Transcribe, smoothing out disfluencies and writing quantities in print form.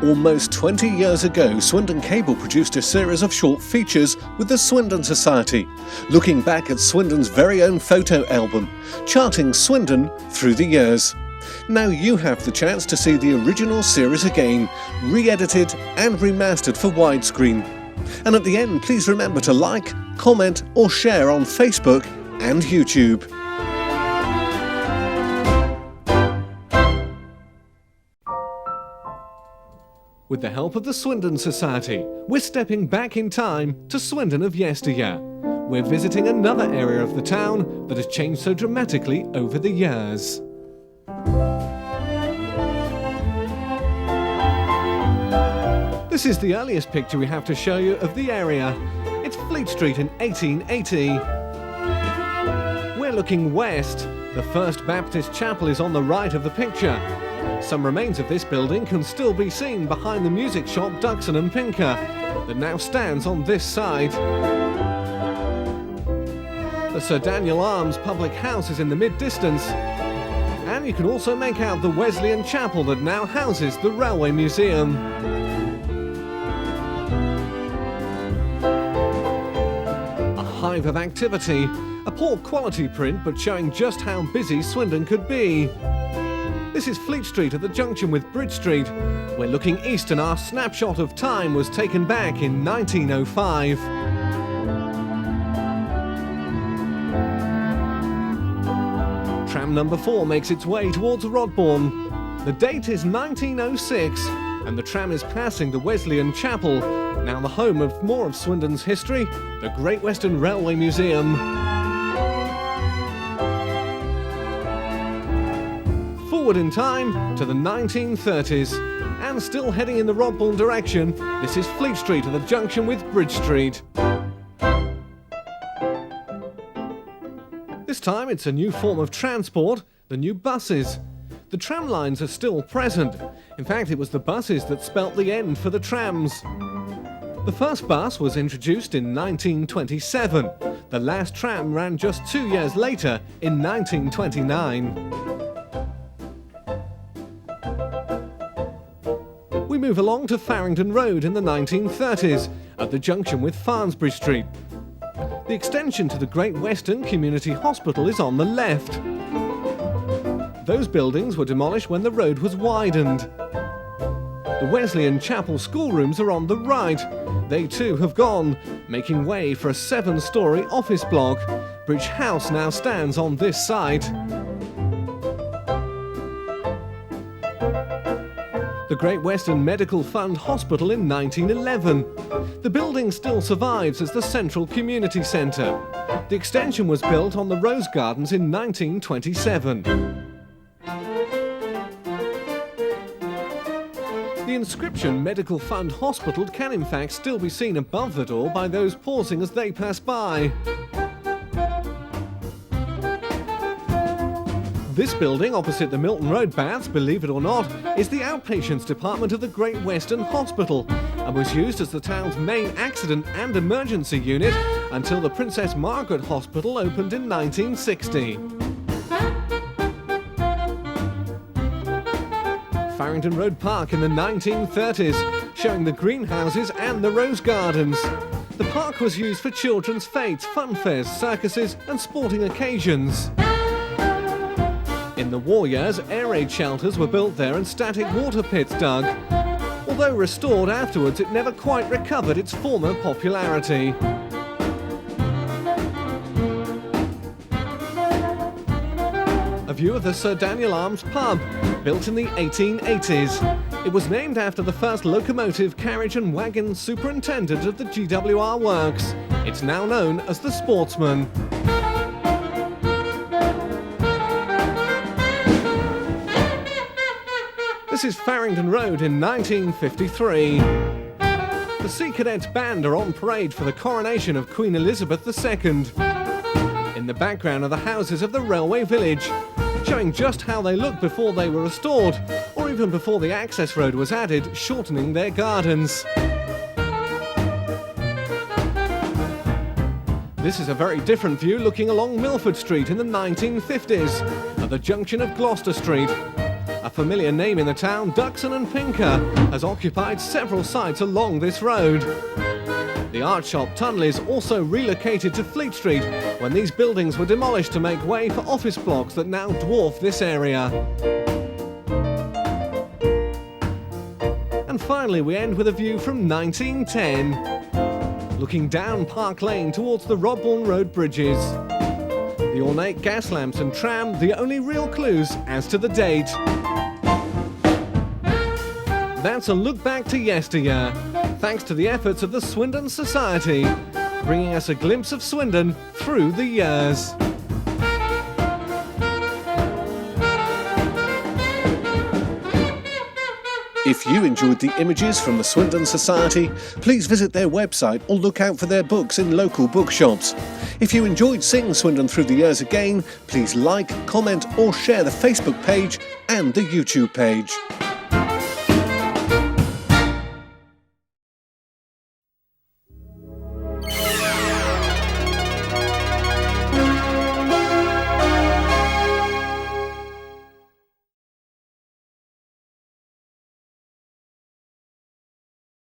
Almost 20 years ago, Swindon Cable produced a series of short features with the Swindon Society, looking back at Swindon's very own photo album, charting Swindon through the years. Now you have the chance to see the original series again, re-edited and remastered for widescreen. And at the end, please remember to like, comment or share on Facebook and YouTube. With the help of the Swindon Society, we're stepping back in time to Swindon of yesteryear. We're visiting another area of the town that has changed so dramatically over the years. This is the earliest picture we have to show you of the area. It's Fleet Street in 1880. We're looking west. The First Baptist Chapel is on the right of the picture. Some remains of this building can still be seen behind the music shop Duxon & Pinker, that now stands on this side. The Sir Daniel Arms public house is in the mid-distance, and you can also make out the Wesleyan Chapel that now houses the Railway Museum. A hive of activity, a poor quality print but showing just how busy Swindon could be. This is Fleet Street at the junction with Bridge Street. We're looking east and our snapshot of time was taken back in 1905. Tram number 4 makes its way towards Rodbourne. The date is 1906 and the tram is passing the Wesleyan Chapel, now the home of more of Swindon's history, the Great Western Railway Museum. Forward in time to the 1930s, and still heading in the Rodbourne direction, this is Fleet Street at the junction with Bridge Street. This time it's a new form of transport, the new buses. The tram lines are still present. In fact, it was the buses that spelt the end for the trams. The first bus was introduced in 1927. The last tram ran just 2 years later, in 1929. We move along to Farringdon Road in the 1930s, at the junction with Farnsbury Street. The extension to the Great Western Community Hospital is on the left. Those buildings were demolished when the road was widened. The Wesleyan Chapel schoolrooms are on the right. They too have gone, making way for a 7-storey office block. Bridge House now stands on this site. The Great Western Medical Fund Hospital in 1911. The building still survives as the Central Community Centre. The extension was built on the Rose Gardens in 1927. The inscription Medical Fund Hospital can in fact still be seen above the door by those pausing as they pass by. This building, opposite the Milton Road Baths, believe it or not, is the outpatients department of the Great Western Hospital and was used as the town's main accident and emergency unit until the Princess Margaret Hospital opened in 1960. Farringdon Road Park in the 1930s, showing the greenhouses and the rose gardens. The park was used for children's fetes, fun fairs, circuses and sporting occasions. In the war years, air raid shelters were built there and static water pits dug. Although restored afterwards, it never quite recovered its former popularity. A view of the Sir Daniel Arms pub, built in the 1880s. It was named after the first locomotive, carriage and wagon superintendent of the GWR Works. It's now known as the Sportsman. This is Farringdon Road in 1953. The Sea Cadets Band are on parade for the coronation of Queen Elizabeth II. In the background are the houses of the railway village, showing just how they looked before they were restored, or even before the access road was added, shortening their gardens. This is a very different view looking along Milford Street in the 1950s, at the junction of Gloucester Street. A familiar name in the town, Duxon and Pinker, has occupied several sites along this road. The art shop Tunley's also relocated to Fleet Street when these buildings were demolished to make way for office blocks that now dwarf this area. And finally we end with a view from 1910, looking down Park Lane towards the Rodbourne Road bridges. The ornate gas lamps and tram, the only real clues as to the date. That's a look back to yesteryear, thanks to the efforts of the Swindon Society, bringing us a glimpse of Swindon through the years. If you enjoyed the images from the Swindon Society, please visit their website or look out for their books in local bookshops. If you enjoyed seeing Swindon Through the Years again, please like, comment or share the Facebook page and the YouTube page.